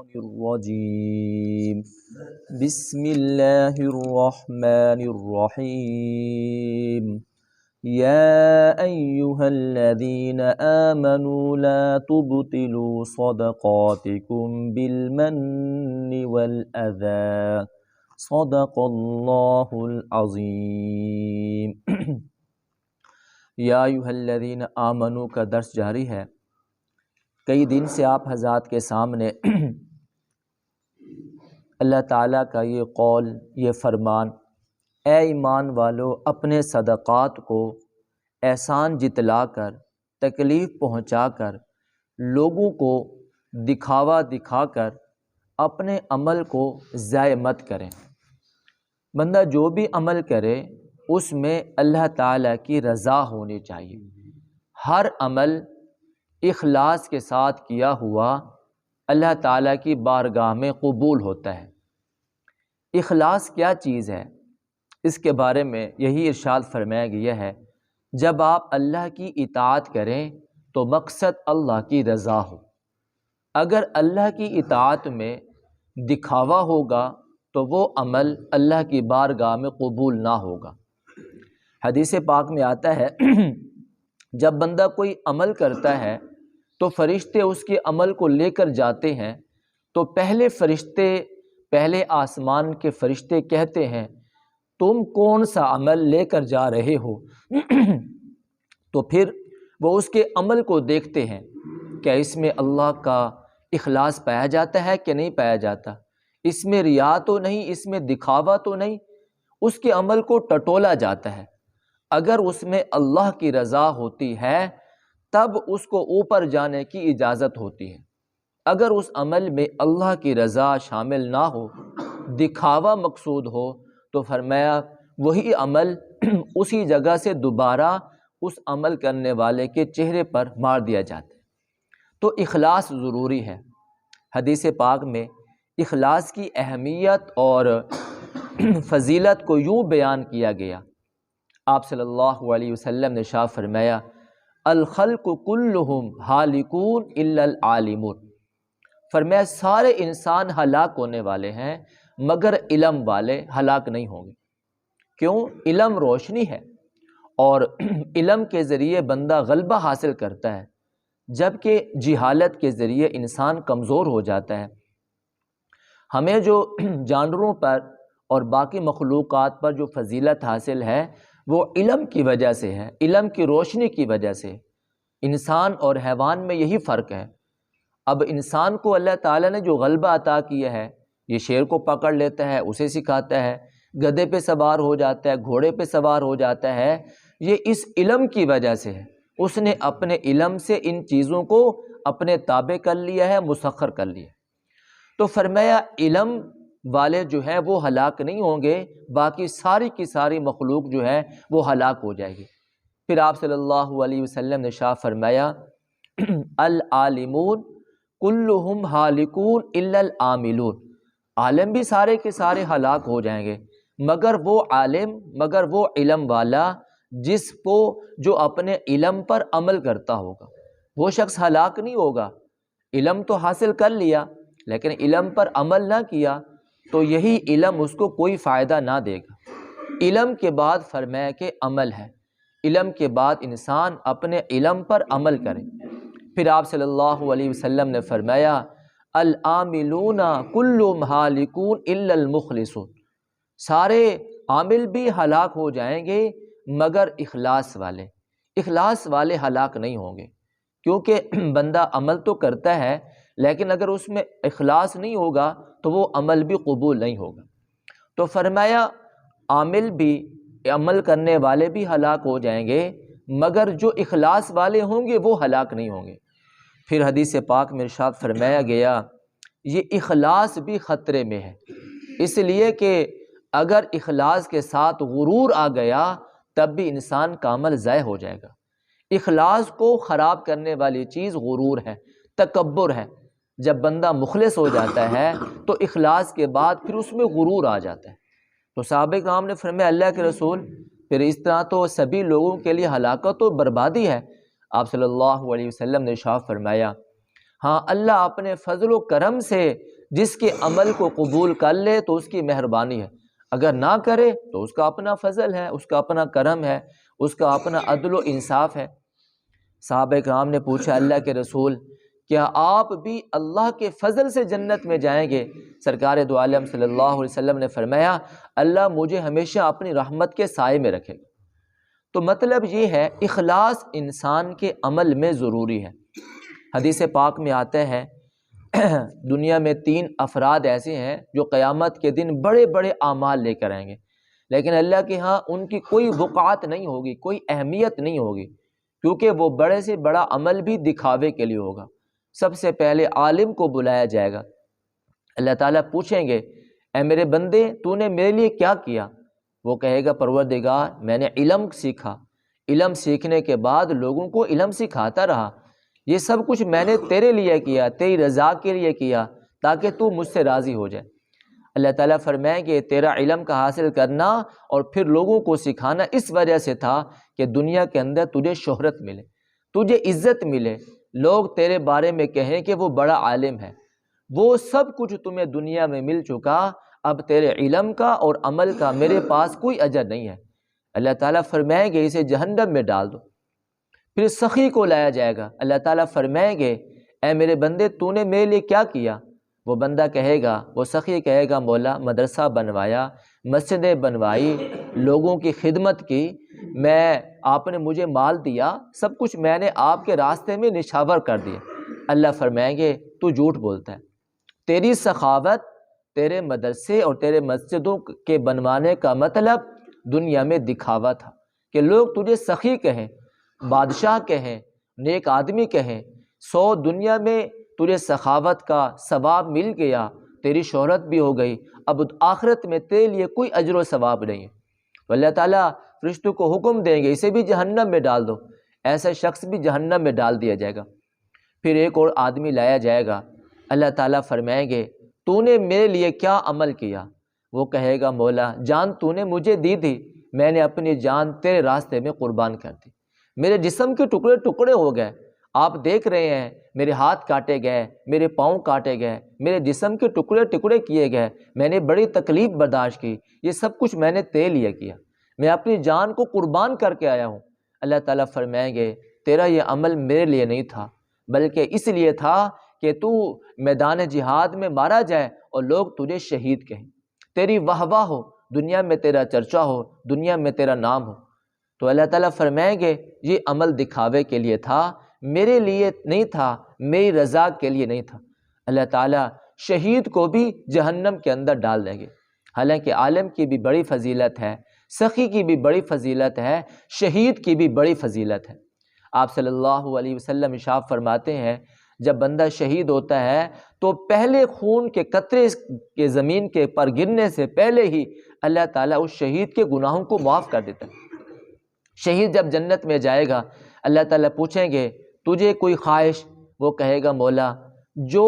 الرجیم بسم اللہ الرحمن الرحیم یا ایہا الذین آمنوا لا تبطلوا صدقاتکم بالمن والأذى صدق اللہ العظیم۔ یا ایہا الذین آمنوا کا درس جاری ہے۔ کئی دن سے آپ حضرات کے سامنے اللہ تعالیٰ کا یہ قول، یہ فرمان، اے ایمان والو اپنے صدقات کو احسان جتلا کر، تکلیف پہنچا کر، لوگوں کو دکھاوا دکھا کر اپنے عمل کو ضائع مت کریں۔ بندہ جو بھی عمل کرے اس میں اللہ تعالیٰ کی رضا ہونی چاہیے۔ ہر عمل اخلاص کے ساتھ کیا ہوا اللہ تعالیٰ کی بارگاہ میں قبول ہوتا ہے۔ اخلاص کیا چیز ہے؟ اس کے بارے میں یہی ارشاد فرمایا گیا ہے، جب آپ اللہ کی اطاعت کریں تو مقصد اللہ کی رضا ہو۔ اگر اللہ کی اطاعت میں دکھاوا ہوگا تو وہ عمل اللہ کی بارگاہ میں قبول نہ ہوگا۔ حدیث پاک میں آتا ہے جب بندہ کوئی عمل کرتا ہے تو فرشتے اس کے عمل کو لے کر جاتے ہیں، تو پہلے آسمان کے فرشتے کہتے ہیں تم کون سا عمل لے کر جا رہے ہو؟ تو پھر وہ اس کے عمل کو دیکھتے ہیں، کیا اس میں اللہ کا اخلاص پایا جاتا ہے کہ نہیں پایا جاتا، اس میں ریا تو نہیں، اس میں دکھاوا تو نہیں۔ اس کے عمل کو ٹٹولا جاتا ہے۔ اگر اس میں اللہ کی رضا ہوتی ہے تب اس کو اوپر جانے کی اجازت ہوتی ہے۔ اگر اس عمل میں اللہ کی رضا شامل نہ ہو، دکھاوا مقصود ہو، تو فرمایا وہی عمل اسی جگہ سے دوبارہ اس عمل کرنے والے کے چہرے پر مار دیا جاتا ہے۔ تو اخلاص ضروری ہے۔ حدیث پاک میں اخلاص کی اہمیت اور فضیلت کو یوں بیان کیا گیا۔ آپ صلی اللہ علیہ وسلم نے ارشاد فرمایا الخلق کلہم ہالکون الا العالمون، فرمایا سارے انسان ہلاک ہونے والے ہیں مگر علم والے ہلاک نہیں ہوں گے۔ کیوں؟ علم روشنی ہے اور علم کے ذریعے بندہ غلبہ حاصل کرتا ہے، جبکہ جہالت کے ذریعے انسان کمزور ہو جاتا ہے۔ ہمیں جو جانوروں پر اور باقی مخلوقات پر جو فضیلت حاصل ہے وہ علم کی وجہ سے ہے، علم کی روشنی کی وجہ سے۔ انسان اور حیوان میں یہی فرق ہے۔ اب انسان کو اللہ تعالیٰ نے جو غلبہ عطا کیا ہے، یہ شیر کو پکڑ لیتا ہے، اسے سکھاتا ہے، گدھے پہ سوار ہو جاتا ہے، گھوڑے پہ سوار ہو جاتا ہے، یہ اس علم کی وجہ سے ہے۔ اس نے اپنے علم سے ان چیزوں کو اپنے تابع کر لیا ہے، مسخر کر لیا۔ تو فرمایا علم والے جو ہیں وہ ہلاک نہیں ہوں گے، باقی ساری کی ساری مخلوق جو ہے وہ ہلاک ہو جائے گی۔ پھر آپ صلی اللہ علیہ وسلم نے ارشاد فرمایا العالمون کلہم ہالکون الا العاملون، عالم بھی سارے کے سارے ہلاک ہو جائیں گے مگر وہ عالم، مگر وہ علم والا جس کو جو اپنے علم پر عمل کرتا ہوگا۔ وہ شخص ہلاک نہیں ہوگا۔ علم تو حاصل کر لیا لیکن علم پر عمل نہ کیا تو یہی علم اس کو کوئی فائدہ نہ دے گا۔ علم کے بعد فرمایا کہ عمل ہے، علم کے بعد انسان اپنے علم پر عمل کرے۔ پھر آپ صلی اللہ علیہ وسلم نے فرمایا العاملون کلہم ہالکون الا المخلصون، سارے عامل بھی ہلاک ہو جائیں گے مگر اخلاص والے ہلاک نہیں ہوں گے۔ کیونکہ بندہ عمل تو کرتا ہے لیکن اگر اس میں اخلاص نہیں ہوگا تو وہ عمل بھی قبول نہیں ہوگا۔ تو فرمایا عامل بھی، عمل کرنے والے بھی ہلاک ہو جائیں گے مگر جو اخلاص والے ہوں گے وہ ہلاک نہیں ہوں گے۔ پھر حدیث پاک میں ارشاد فرمایا گیا یہ اخلاص بھی خطرے میں ہے، اس لیے کہ اگر اخلاص کے ساتھ غرور آ گیا تب بھی انسان کا عمل ضائع ہو جائے گا۔ اخلاص کو خراب کرنے والی چیز غرور ہے، تکبر ہے۔ جب بندہ مخلص ہو جاتا ہے تو اخلاص کے بعد پھر اس میں غرور آ جاتا ہے۔ تو صحابہ کرام نے فرمایا اللہ کے رسول پھر اس طرح تو سبھی لوگوں کے لیے ہلاکت و بربادی ہے۔ آپ صلی اللہ علیہ وسلم نے ارشاد فرمایا ہاں اللہ اپنے فضل و کرم سے جس کے عمل کو قبول کر لے تو اس کی مہربانی ہے، اگر نہ کرے تو اس کا اپنا فضل ہے، اس کا اپنا کرم ہے، اس کا اپنا عدل و انصاف ہے۔ صحابہ کرام نے پوچھا اللہ کے رسول کیا آپ بھی اللہ کے فضل سے جنت میں جائیں گے؟ سرکار دو عالم صلی اللہ علیہ وسلم نے فرمایا اللہ مجھے ہمیشہ اپنی رحمت کے سائے میں رکھے گا۔ تو مطلب یہ ہے اخلاص انسان کے عمل میں ضروری ہے۔ حدیث پاک میں آتا ہے دنیا میں 3 افراد ایسے ہیں جو قیامت کے دن بڑے بڑے اعمال لے کر آئیں گے، لیکن اللہ کے ہاں ان کی کوئی وقعت نہیں ہوگی، کوئی اہمیت نہیں ہوگی، کیونکہ وہ بڑے سے بڑا عمل بھی دکھاوے کے لیے ہوگا۔ سب سے پہلے عالم کو بلایا جائے گا، اللہ تعالیٰ پوچھیں گے اے میرے بندے تو نے میرے لیے کیا کیا؟ وہ کہے گا پروردگار میں نے علم سیکھا، علم سیکھنے کے بعد لوگوں کو علم سکھاتا رہا، یہ سب کچھ میں نے تیرے لیے کیا، تیری رضا کے لیے کیا، تاکہ تو مجھ سے راضی ہو جائے۔ اللہ تعالیٰ فرمائیں کہ تیرا علم کا حاصل کرنا اور پھر لوگوں کو سکھانا اس وجہ سے تھا کہ دنیا کے اندر تجھے شہرت ملے، تجھے عزت ملے، لوگ تیرے بارے میں کہیں کہ وہ بڑا عالم ہے۔ وہ سب کچھ تمہیں دنیا میں مل چکا، اب تیرے علم کا اور عمل کا میرے پاس کوئی اجر نہیں ہے۔ اللہ تعالیٰ فرمائیں گے اسے جہنم میں ڈال دو۔ پھر سخی کو لایا جائے گا، اللہ تعالیٰ فرمائیں گے اے میرے بندے تو نے میرے لیے کیا کیا؟ وہ بندہ کہے گا، وہ سخی کہے گا مولا مدرسہ بنوایا، مسجدیں بنوائی، لوگوں کی خدمت کی، آپ نے مجھے مال دیا، سب کچھ میں نے آپ کے راستے میں نچھاور کر دیا۔ اللہ فرمائیں گے تو جھوٹ بولتا ہے، تیری سخاوت، تیرے مدرسے اور تیرے مسجدوں کے بنوانے کا مطلب دنیا میں دکھاوا تھا کہ لوگ تجھے سخی کہیں، بادشاہ کہیں، نیک آدمی کہیں، 100 دنیا میں تجھے سخاوت کا ثواب مل گیا، تیری شہرت بھی ہو گئی، اب آخرت میں تیرے لیے کوئی اجر و ثواب نہیں ہے۔ تو اللہ تعالیٰ فرشتوں کو حکم دیں گے اسے بھی جہنم میں ڈال دو، ایسا شخص بھی جہنم میں ڈال دیا جائے گا۔ پھر ایک اور آدمی لایا جائے گا، اللہ تعالیٰ فرمائیں گے تو نے میرے لیے کیا عمل کیا؟ وہ کہے گا مولا جان تو نے مجھے دی تھی، میں نے اپنی جان تیرے راستے میں قربان کر دی، میرے جسم کے ٹکڑے ٹکڑے ہو گئے، آپ دیکھ رہے ہیں میرے ہاتھ کاٹے گئے، میرے پاؤں کاٹے گئے، میرے جسم کے ٹکڑے ٹکڑے کیے گئے، میں نے بڑی تکلیف برداشت کی، یہ سب کچھ میں نے تیرے لیے کیا، میں اپنی جان کو قربان کر کے آیا ہوں۔ اللہ تعالیٰ فرمائیں گے تیرا یہ عمل میرے لیے نہیں تھا، بلکہ اس لیے تھا کہ تو میدان جہاد میں مارا جائے اور لوگ تجھے شہید کہیں، تیری واہ واہ ہو، دنیا میں تیرا چرچا ہو، دنیا میں تیرا نام ہو۔ تو اللہ تعالیٰ فرمائیں گے یہ عمل دکھاوے کے لیے تھا، میرے لیے نہیں تھا، میری رضا کے لیے نہیں تھا۔ اللہ تعالیٰ شہید کو بھی جہنم کے اندر ڈال دیں گے، حالانکہ عالم کی بھی بڑی فضیلت ہے، سخی کی بھی بڑی فضیلت ہے، شہید کی بھی بڑی فضیلت ہے۔ آپ صلی اللہ علیہ وسلم ارشاد فرماتے ہیں جب بندہ شہید ہوتا ہے تو پہلے خون کے قطرے کے زمین کے پر گرنے سے پہلے ہی اللہ تعالیٰ اس شہید کے گناہوں کو معاف کر دیتا ہے۔ شہید جب جنت میں جائے گا اللہ تعالیٰ پوچھیں گے تجھے کوئی خواہش؟ وہ کہے گا مولا جو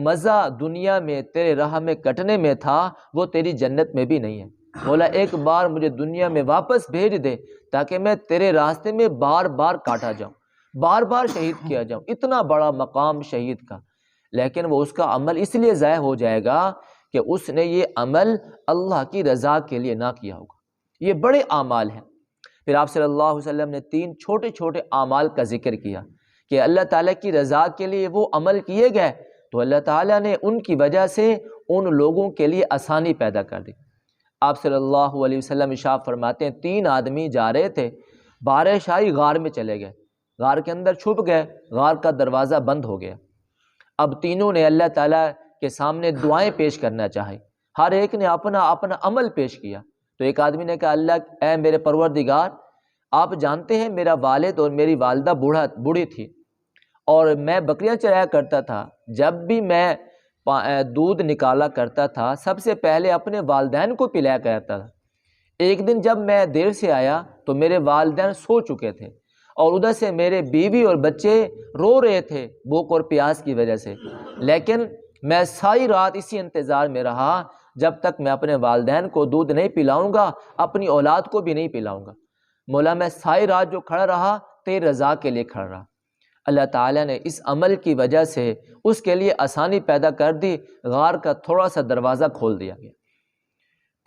مزہ دنیا میں تیرے راہ میں کٹنے میں تھا وہ تیری جنت میں بھی نہیں ہے، مولا ایک بار مجھے دنیا میں واپس بھیج دے تاکہ میں تیرے راستے میں بار بار کاٹا جاؤں، بار بار شہید کیا جاؤں، اتنا بڑا مقام شہید کا۔ لیکن وہ اس کا عمل اس لیے ضائع ہو جائے گا کہ اس نے یہ عمل اللہ کی رضا کے لیے نہ کیا ہوگا۔ یہ بڑے اعمال ہیں۔ پھر آپ صلی اللہ علیہ وسلم نے 3 چھوٹے چھوٹے اعمال کا ذکر کیا کہ اللہ تعالیٰ کی رضا کے لیے وہ عمل کیے گئے تو اللہ تعالیٰ نے ان کی وجہ سے ان لوگوں کے لیے آسانی پیدا کر دی۔ آپ صلی اللہ علیہ وسلم ارشاد فرماتے ہیں 3 آدمی جا رہے تھے، بارش آئی، غار میں چلے گئے، غار کے اندر چھپ گئے، غار کا دروازہ بند ہو گیا۔ اب تینوں نے اللہ تعالیٰ کے سامنے دعائیں پیش کرنا چاہی، ہر ایک نے اپنا اپنا عمل پیش کیا۔ تو ایک آدمی نے کہا اللہ اے میرے پروردگار آپ جانتے ہیں میرا والد اور میری والدہ بوڑھی تھی اور میں بکریاں چرایا کرتا تھا، جب بھی میں دودھ نکالا کرتا تھا سب سے پہلے اپنے والدین کو پلایا کرتا تھا۔ ایک دن جب میں دیر سے آیا تو میرے والدین سو چکے تھے اور ادھر سے میرے بیوی اور بچے رو رہے تھے بھوک اور پیاس کی وجہ سے، لیکن میں ساری رات اسی انتظار میں رہا جب تک میں اپنے والدین کو دودھ نہیں پلاؤں گا اپنی اولاد کو بھی نہیں پلاؤں گا۔ مولا میں ساری رات جو کھڑا رہا تیری رضا کے لیے کھڑا رہا۔ اللہ تعالیٰ نے اس عمل کی وجہ سے اس کے لیے آسانی پیدا کر دی، غار کا تھوڑا سا دروازہ کھول دیا گیا۔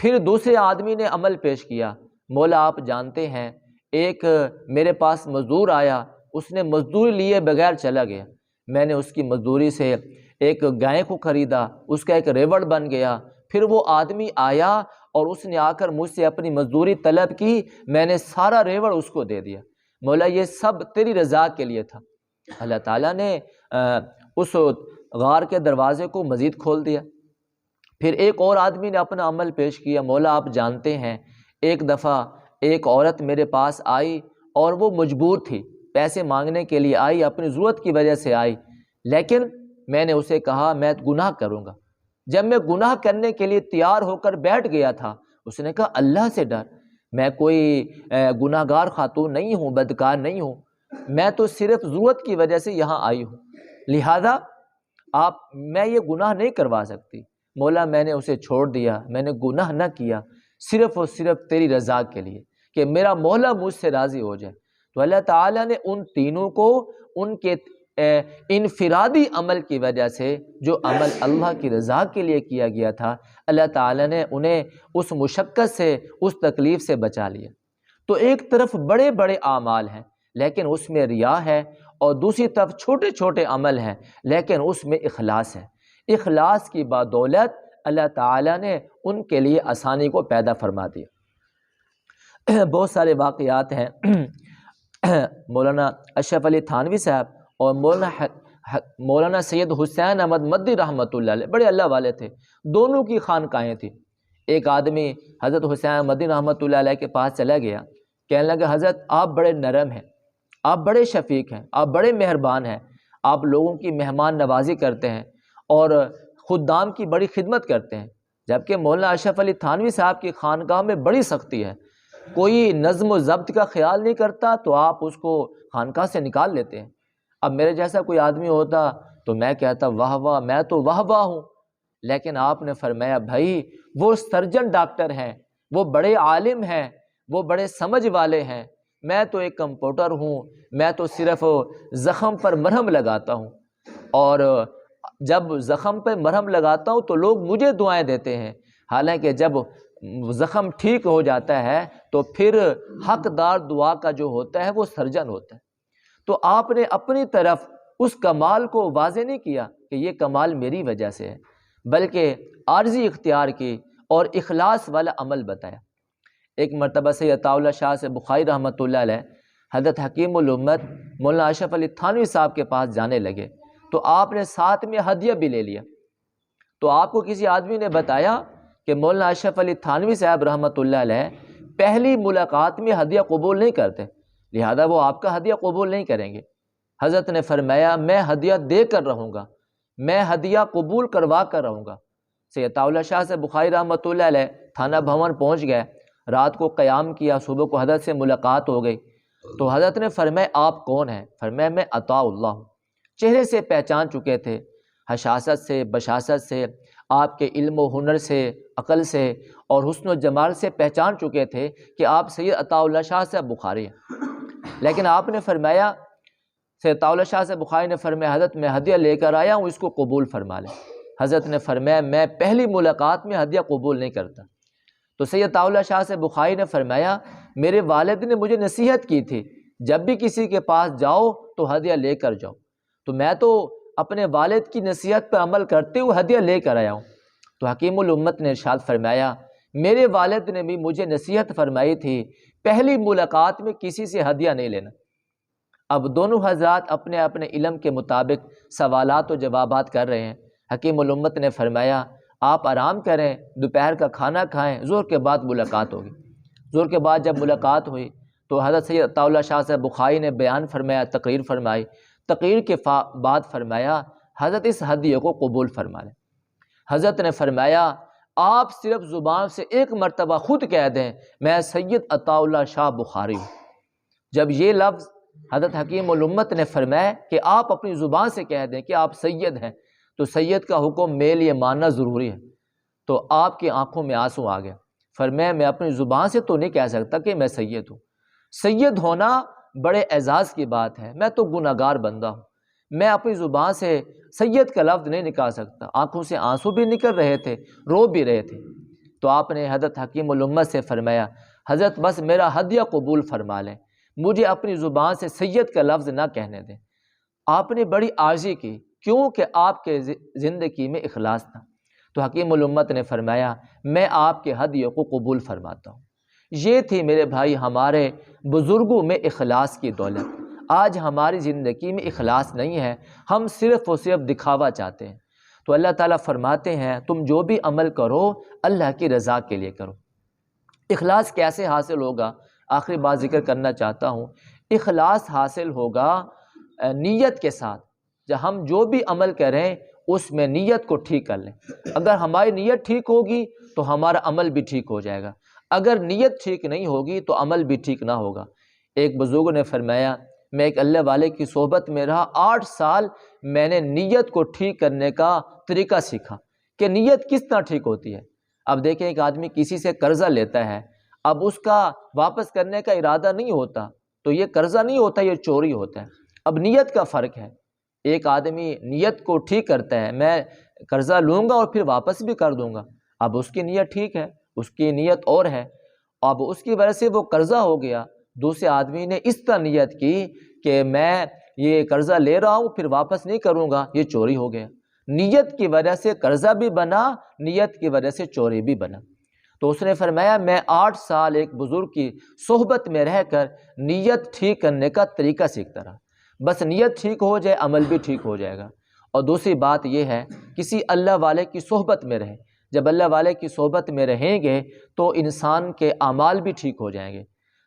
پھر دوسرے آدمی نے عمل پیش کیا، مولا آپ جانتے ہیں ایک میرے پاس مزدور آیا، اس نے مزدوری لیے بغیر چلا گیا، میں نے اس کی مزدوری سے ایک گائے کو خریدا، اس کا ایک ریوڑ بن گیا، پھر وہ آدمی آیا اور اس نے آ کر مجھ سے اپنی مزدوری طلب کی، میں نے سارا ریوڑ اس کو دے دیا، مولا یہ سب تیری رضا کے لیے تھا۔ اللہ تعالیٰ نے اس غار کے دروازے کو مزید کھول دیا۔ پھر ایک اور آدمی نے اپنا عمل پیش کیا، مولا آپ جانتے ہیں ایک دفعہ ایک عورت میرے پاس آئی اور وہ مجبور تھی، پیسے مانگنے کے لیے آئی، اپنی ضرورت کی وجہ سے آئی، لیکن میں نے اسے کہا میں گناہ کروں گا۔ جب میں گناہ کرنے کے لیے تیار ہو کر بیٹھ گیا تھا، اس نے کہا اللہ سے ڈر، میں کوئی گناہ گار خاتون نہیں ہوں، بدکار نہیں ہوں، میں تو صرف ضرورت کی وجہ سے یہاں آئی ہوں، لہذا میں یہ گناہ نہیں کروا سکتی۔ مولا میں نے اسے چھوڑ دیا، میں نے گناہ نہ کیا، صرف اور صرف تیری رضا کے لیے کہ میرا مولا مجھ سے راضی ہو جائے۔ تو اللہ تعالیٰ نے ان تینوں کو ان کے انفرادی عمل کی وجہ سے، جو عمل اللہ کی رضا کے لیے کیا گیا تھا، اللہ تعالیٰ نے انہیں اس مشقت سے، اس تکلیف سے بچا لیا۔ تو ایک طرف بڑے بڑے اعمال ہیں لیکن اس میں ریا ہے، اور دوسری طرف چھوٹے چھوٹے عمل ہیں لیکن اس میں اخلاص ہے۔ اخلاص کی بدولت اللہ تعالیٰ نے ان کے لیے آسانی کو پیدا فرما دیا۔ بہت سارے واقعات ہیں۔ مولانا اشرف علی تھانوی صاحب اور مولانا سید حسین احمد مدنی رحمۃ اللہ علیہ بڑے اللہ والے تھے، دونوں کی خانقاہیں تھیں۔ ایک آدمی حضرت حسین مدنی رحمۃ اللہ علیہ کے پاس چلا گیا، کہنے لگا حضرت آپ بڑے نرم ہیں، آپ بڑے شفیق ہیں، آپ بڑے مہربان ہیں، آپ لوگوں کی مہمان نوازی کرتے ہیں اور خدام کی بڑی خدمت کرتے ہیں، جبکہ مولانا اشرف علی تھانوی صاحب کی خانقاہ میں بڑی سختی ہے، کوئی نظم و ضبط کا خیال نہیں کرتا تو آپ اس کو خانقاہ سے نکال لیتے ہیں۔ اب میرے جیسا کوئی آدمی ہوتا تو میں کہتا واہ واہ، میں تو واہ واہ ہوں، لیکن آپ نے فرمایا بھائی وہ سرجن ڈاکٹر ہیں، وہ بڑے عالم ہیں، وہ بڑے سمجھ والے ہیں، میں تو ایک کمپاؤنڈر ہوں، میں تو صرف زخم پر مرہم لگاتا ہوں، اور جب زخم پہ مرہم لگاتا ہوں تو لوگ مجھے دعائیں دیتے ہیں، حالانکہ جب زخم ٹھیک ہو جاتا ہے تو پھر حقدار دعا کا جو ہوتا ہے وہ سرجن ہوتا ہے۔ تو آپ نے اپنی طرف اس کمال کو واضح نہیں کیا کہ یہ کمال میری وجہ سے ہے، بلکہ عارضی اختیار کی اور اخلاص والا عمل بتایا۔ ایک مرتبہ سے عطا اللہ شاہ سے بخاری رحمۃ اللہ علیہ حضرت حکیم الامت مولانا اشرف علی تھانوی صاحب کے پاس جانے لگے تو آپ نے ساتھ میں ہدیہ بھی لے لیا۔ تو آپ کو کسی آدمی نے بتایا کہ مولانا اشرف علی تھانوی صاحب رحمۃ اللہ علیہ پہلی ملاقات میں ہدیہ قبول نہیں کرتے، لہذا وہ آپ کا ہدیہ قبول نہیں کریں گے۔ حضرت نے فرمایا میں ہدیہ دے کر رہوں گا، میں ہدیہ قبول کروا کر رہوں گا۔ سید عطا اللہ شاہ سے بخاری رحمۃ اللہ علیہ تھانہ بھون پہنچ گئے، رات کو قیام کیا، صبح کو حضرت سے ملاقات ہو گئی تو حضرت نے فرمایا آپ کون ہیں؟ فرمایا میں عطا اللہ ہوں۔ چہرے سے پہچان چکے تھے، حشاست سے، بشاست سے، آپ کے علم و ہنر سے، عقل سے اور حسن و جمال سے پہچان چکے تھے کہ آپ سید عطا اللہ شاہ سے بخاری ہیں۔ لیکن آپ نے فرمایا، سید عطا اللہ شاہ سے بخاری نے فرمایا حضرت میں ہدیہ لے کر آیا ہوں، اس کو قبول فرما لیں۔ حضرت نے فرمایا میں پہلی ملاقات میں ہدیہ قبول نہیں کرتا۔ تو سید عطا اللہ شاہ سے بخاری نے فرمایا میرے والد نے مجھے نصیحت کی تھی جب بھی کسی کے پاس جاؤ تو ہدیہ لے کر جاؤ، تو میں تو اپنے والد کی نصیحت پر عمل کرتے ہوئے ہدیہ لے کر آیا ہوں۔ تو حکیم الامت نے ارشاد فرمایا میرے والد نے بھی مجھے نصیحت فرمائی تھی پہلی ملاقات میں کسی سے ہدیہ نہیں لینا۔ اب دونوں حضرات اپنے اپنے علم کے مطابق سوالات و جوابات کر رہے ہیں۔ حکیم الامت نے فرمایا آپ آرام کریں، دوپہر کا کھانا کھائیں، ظہر کے بعد ملاقات ہوگی۔ ظہر کے بعد جب ملاقات ہوئی تو حضرت سید عطا اللہ شاہ سے بخاری نے بیان فرمایا، تقریر فرمائی، تقریر کے بعد فرمایا حضرت اس ہدیہ کو قبول فرما لیں۔ حضرت نے فرمایا آپ صرف زبان سے ایک مرتبہ خود کہہ دیں میں سید عطا اللہ شاہ بخاری ہوں۔ جب یہ لفظ حضرت حکیم الامت نے فرمایا کہ آپ اپنی زبان سے کہہ دیں کہ آپ سید ہیں، تو سید کا حکم میرے لیے ماننا ضروری ہے۔ تو آپ کی آنکھوں میں آنسو آ گیا، فرمایا میں اپنی زبان سے تو نہیں کہہ سکتا کہ میں سید ہوں۔ سید ہونا بڑے اعزاز کی بات ہے، میں تو گناہ گار بندہ ہوں، میں اپنی زبان سے سید کا لفظ نہیں نکال سکتا۔ آنکھوں سے آنسو بھی نکل رہے تھے، رو بھی رہے تھے۔ تو آپ نے حضرت حکیم الامت سے فرمایا، حضرت بس میرا ہدیہ قبول فرما لیں، مجھے اپنی زبان سے سید کا لفظ نہ کہنے دیں۔ آپ نے بڑی عاجزی کی، کیونکہ آپ کے زندگی میں اخلاص تھا۔ تو حکیم الامت نے فرمایا، میں آپ کے ہدیے کو قبول فرماتا ہوں۔ یہ تھی میرے بھائی ہمارے بزرگوں میں اخلاص کی دولت۔ آج ہماری زندگی میں اخلاص نہیں ہے، ہم صرف و صرف دکھاوا چاہتے ہیں۔ تو اللہ تعالیٰ فرماتے ہیں تم جو بھی عمل کرو اللہ کی رضا کے لیے کرو۔ اخلاص کیسے حاصل ہوگا؟ آخری بات ذکر کرنا چاہتا ہوں، اخلاص حاصل ہوگا نیت کے ساتھ۔ جب ہم جو بھی عمل کریں اس میں نیت کو ٹھیک کر لیں۔ اگر ہماری نیت ٹھیک ہوگی تو ہمارا عمل بھی ٹھیک ہو جائے گا، اگر نیت ٹھیک نہیں ہوگی تو عمل بھی ٹھیک نہ ہوگا۔ ایک بزرگ نے فرمایا، میں ایک اللہ والے کی صحبت میں رہا، 8 سال میں نے نیت کو ٹھیک کرنے کا طریقہ سیکھا کہ نیت کس طرح ٹھیک ہوتی ہے۔ اب دیکھیں ایک آدمی کسی سے قرضہ لیتا ہے، اب اس کا واپس کرنے کا ارادہ نہیں ہوتا تو یہ قرضہ نہیں ہوتا، یہ چوری ہوتا ہے۔ اب نیت کا فرق ہے، ایک آدمی نیت کو ٹھیک کرتا ہے، میں قرضہ لوں گا اور پھر واپس بھی کر دوں گا، اب اس کی نیت ٹھیک ہے، اس کی نیت اور ہے، اب اس کی وجہ سے وہ قرضہ ہو گیا۔ دوسرے آدمی نے اس طرح نیت کی کہ میں یہ قرضہ لے رہا ہوں پھر واپس نہیں کروں گا، یہ چوری ہو گیا۔ نیت کی وجہ سے قرضہ بھی بنا، نیت کی وجہ سے چوری بھی بنا۔ تو اس نے فرمایا میں 8 سال ایک بزرگ کی صحبت میں رہ کر نیت ٹھیک کرنے کا طریقہ سیکھتا رہا، بس نیت ٹھیک ہو جائے عمل بھی ٹھیک ہو جائے گا۔ اور دوسری بات یہ ہے کسی اللہ والے کی صحبت میں رہیں، جب اللہ والے کی صحبت میں رہیں گے تو انسان کے اعمال بھی ٹھیک ہو جائیں گے۔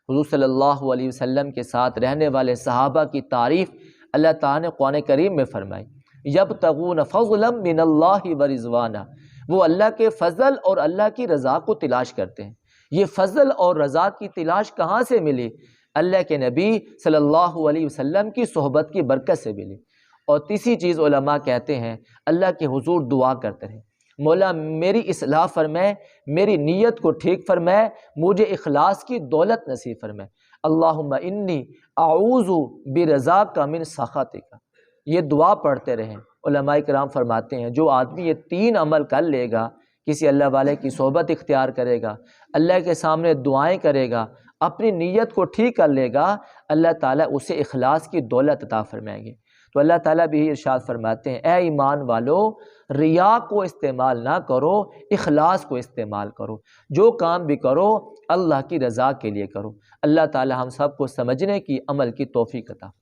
حضور صلی اللہ علیہ وسلم کے ساتھ رہنے والے صحابہ کی تعریف اللہ تعالیٰ نے قرآن کریم میں فرمائی، یبتغون فضلا من اللہ ورضوانا، وہ اللہ کے فضل اور اللہ کی رضا کو تلاش کرتے ہیں۔ یہ فضل اور رضا کی تلاش کہاں سے ملی؟ اللہ کے نبی صلی اللہ علیہ وسلم کی صحبت کی برکت سے ملی۔ اور تیسری چیز علماء کہتے ہیں اللہ کے حضور دعا کرتے رہیں، مولا میری اصلاح فرمائے، میری نیت کو ٹھیک فرمائے، مجھے اخلاص کی دولت نصیب فرمائے۔ اللہم انی اعوذ برضاک من سخطک، یہ دعا پڑھتے رہیں۔ علماء کرام فرماتے ہیں جو آدمی یہ 3 عمل کر لے گا، کسی اللہ والے کی صحبت اختیار کرے گا، اللہ کے سامنے دعائیں کرے گا، اپنی نیت کو ٹھیک کر لے گا، اللہ تعالیٰ اسے اخلاص کی دولت عطا فرمائیں گے۔ تو اللہ تعالیٰ بھی ارشاد فرماتے ہیں اے ایمان والو، ریا کو استعمال نہ کرو، اخلاص کو استعمال کرو، جو کام بھی کرو اللہ کی رضا کے لیے کرو۔ اللہ تعالیٰ ہم سب کو سمجھنے کی، عمل کی توفیق عطا فرمائے۔